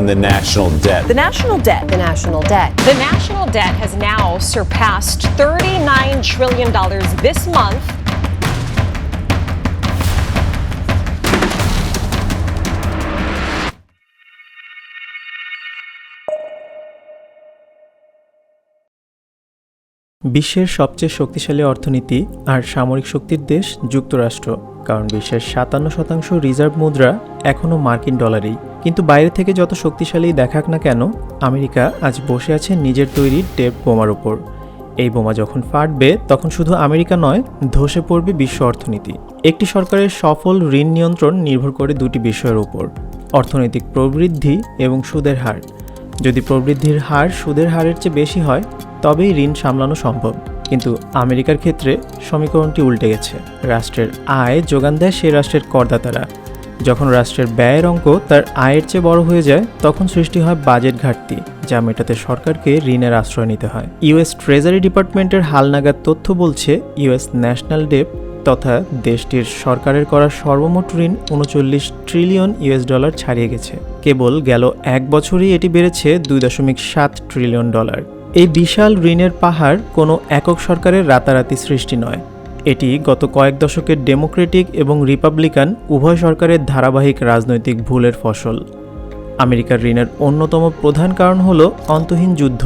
the national debt. The national debt. The national debt. The national debt has now surpassed $39 trillion this month. বিশ্বের সবচেয়ে শক্তিশালী অর্থনীতি আর সামরিক শক্তির দেশ যুক্তরাষ্ট্র, কারণ বিশ্বের 57% রিজার্ভ মুদ্রা এখনও মার্কিন ডলারেই। কিন্তু বাইরে থেকে যত শক্তিশালী দেখাক না কেন, আমেরিকা আজ বসে আছে নিজের তৈরি টেপ বোমার ওপর। এই বোমা যখন ফাটবে তখন শুধু আমেরিকা নয়, ধসে পড়বে বিশ্ব অর্থনীতি। একটি সরকারের সফল ঋণ নিয়ন্ত্রণ নির্ভর করে দুটি বিষয়ের উপর: অর্থনৈতিক প্রবৃদ্ধি এবং সুদের হার। যদি প্রবৃদ্ধির হার সুদের হারের চেয়ে বেশি হয় তবেই ঋণ সামলানো সম্ভব। কিন্তু আমেরিকার ক্ষেত্রে সমীকরণটি উল্টে গেছে। রাষ্ট্রের আয় যোগান দেয় সেই রাষ্ট্রের করদাতারা। যখন রাষ্ট্রের ব্যয়ের অঙ্ক তার আয়ের চেয়ে বড় হয়ে যায়, তখন সৃষ্টি হয় বাজেট ঘাটতি, যা মেটাতে সরকারকে ঋণের আশ্রয় নিতে হয়। ইউএস ট্রেজারি ডিপার্টমেন্টের হালনাগাদ তথ্য বলছে, ইউএস ন্যাশনাল ডেট তথা দেশটির সরকারের করা সর্বমোট ঋণ $39 ট্রিলিয়ন ছাড়িয়ে গেছে। কেবল গেল এক বছরেই এটি বেড়েছে $2.7 ট্রিলিয়ন। এই বিশাল ঋণের পাহাড় কোনো একক সরকারের রাতারাতি সৃষ্টি নয়। এটি গত কয়েক দশকের ডেমোক্রেটিক এবং রিপাবলিকান উভয় সরকারের ধারাবাহিক রাজনৈতিক ভুলের ফসল। আমেরিকার ঋণের অন্যতম প্রধান কারণ হল অন্তহীন যুদ্ধ।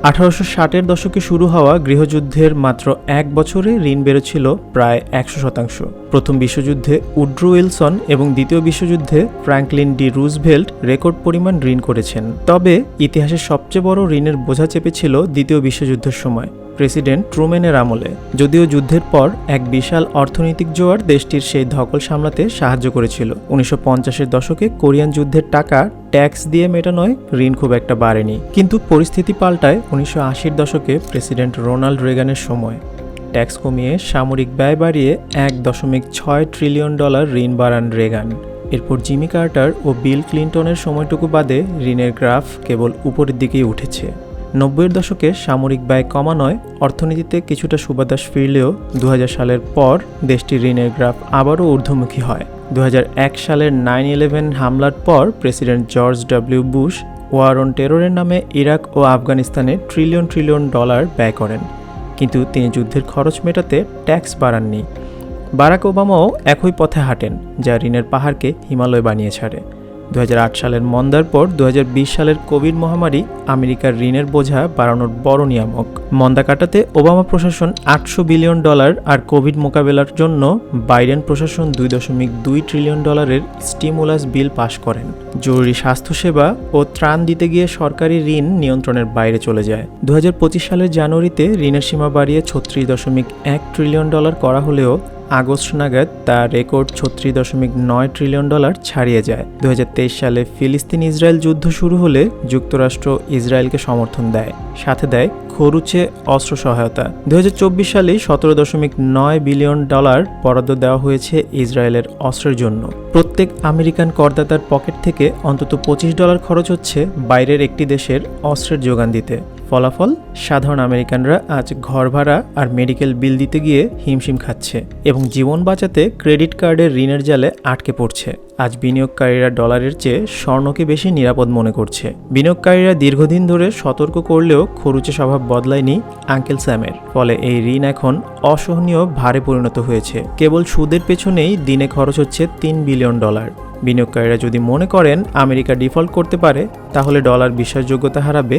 1860-এর দশকে শুরু হওয়া গৃহযুদ্ধের মাত্র এক বছরে ঋণ বেড়েছিল প্রায় 100%। প্রথম বিশ্বযুদ্ধে উড্রো উইলসন এবং দ্বিতীয় বিশ্বযুদ্ধে ফ্র্যাঙ্কলিন ডি রুজভেল্ট রেকর্ড পরিমাণ ঋণ করেছেন। তবে ইতিহাসের সবচেয়ে বড় ঋণের বোঝা চেপেছিল দ্বিতীয় বিশ্বযুদ্ধের সময়, প্রেসিডেন্ট ট্রুম্যানের আমলে। যদিও যুদ্ধের পর এক বিশাল অর্থনৈতিক জোয়ার দেশটির সেই ধকল সামলাতে সাহায্য করেছিল। 1950-এর দশকে কোরিয়ান যুদ্ধের টাকা ট্যাক্স দিয়ে মেটানোয় ঋণ খুব একটা বাড়েনি। কিন্তু পরিস্থিতি পাল্টায় 1980-র দশকে প্রেসিডেন্ট রোনাল্ড রেগানের সময়। ট্যাক্স কমিয়ে সামরিক ব্যয় বাড়িয়ে $1.6 ট্রিলিয়ন ঋণ বাড়ান রেগান। এরপর জিমি কার্টার ও বিল ক্লিন্টনের সময়টুকু বাদে ঋণের গ্রাফ কেবল উপরের দিকেই উঠেছে। 90-এর দশকে সামরিক ব্যয় কমানোয় অর্থনীতিতে কিছুটা সুবাতাস ফিরলেও 2000 সালের পর দেশটির ঋণের গ্রাফ আবারও ঊর্ধ্বমুখী হয়। 2001 সালের 9/11 হামলার পর president George W Bush war on টেররের নামে ইরাক ও আফগানিস্তানে ট্রিলিয়ন ডলার ব্যয় করেন। কিন্তু তিনি যুদ্ধের খরচ মেটাতে ট্যাক্স বাড়াননি। বারাক ওবামাও একই পথে হাঁটেন, যা ঋণের পাহাড়কে হিমালয় বানিয়ে ছাড়ে। 2008 সালের মন্দার পর 2020 সালের কোভিড মহামারী আমেরিকার ঋণের বোঝা বাড়ানোর বড় নিয়ামক। মন্দা কাটাতে ওবামা প্রশাসন $800 বিলিয়ন আর কোভিড মোকাবেলার জন্য বাইডেন প্রশাসন $2.2 ট্রিলিয়ন স্টিমুলাস বিল পাশ করেন। জরুরি স্বাস্থ্যসেবা ও ত্রাণ দিতে গিয়ে সরকারি ঋণ নিয়ন্ত্রণের বাইরে চলে যায়। 2025 সালের জানুয়ারিতে ঋণের সীমা বাড়িয়ে $36.1 ট্রিলিয়ন করা হলেও আগস্ট নাগাদ তা রেকর্ড $36.9 ট্রিলিয়ন ছাড়িয়ে যায়। 2023 সালে ফিলিস্তিন ইসরায়েল যুদ্ধ শুরু হলে যুক্তরাষ্ট্র ইসরায়েলকে সমর্থন দেয়, সাথে দেয় খরুচে অস্ত্র সহায়তা। 2024 সালে $17.9 বিলিয়ন বরাদ্দ দেওয়া হয়েছে ইসরায়েলের অস্ত্রের জন্য। প্রত্যেক আমেরিকান করদাতার পকেট থেকে অন্তত $25 খরচ হচ্ছে বাইরের একটি দেশের অস্ত্রের যোগান দিতে। ফলাফল, সাধারণ আমেরিকানরা আজ ঘর ভাড়া আর মেডিকেল বিল দিতে গিয়ে হিমশিম খাচ্ছে এবং জীবন বাঁচাতে ক্রেডিট কার্ডের ঋণের জালে আটকে পড়ছে। আজ বিনিয়োগকারীরা ডলারের চেয়ে স্বর্ণকে বেশি নিরাপদ মনে করছে। বিনিয়োগকারীরা দীর্ঘদিন ধরে সতর্ক করলেও খরুচে স্বভাব বদলায়নি আঙ্কেল স্যামের। ফলে এই ঋণ এখন অসহনীয় ভারে পরিণত হয়েছে। কেবল সুদের পেছনেই দিনে খরচ হচ্ছে $3 বিলিয়ন। বিনিয়োগকারীরা যদি মনে করেন আমেরিকা ডিফল্ট করতে পারে, তাহলে ডলার বিশ্বাসযোগ্যতা হারাবে,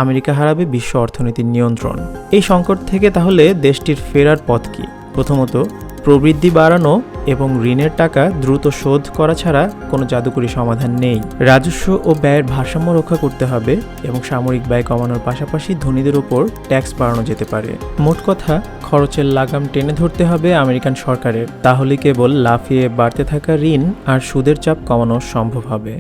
আমেরিকা হারাবে বিশ্ব অর্থনীতির নিয়ন্ত্রণ। এই সংকট থেকে তাহলে দেশটির ফেরার পথ কি? প্রথমত, প্রবৃদ্ধি বাড়ানো এবং ঋণের টাকা দ্রুত শোধ করা ছাড়া কোনো জাদুকরী সমাধান নেই। রাজস্ব ও ব্যয়ের ভারসাম্য রক্ষা করতে হবে এবং সামরিক ব্যয় কমানোর পাশাপাশি ধনীদের ওপর ট্যাক্স বাড়ানো যেতে পারে। মোট কথা, খরচের লাগাম টেনে ধরতে হবে আমেরিকান সরকারের। তাহলে কেবল লাফিয়ে বাড়তে থাকা ঋণ আর সুদের চাপ কমানো সম্ভব হবে।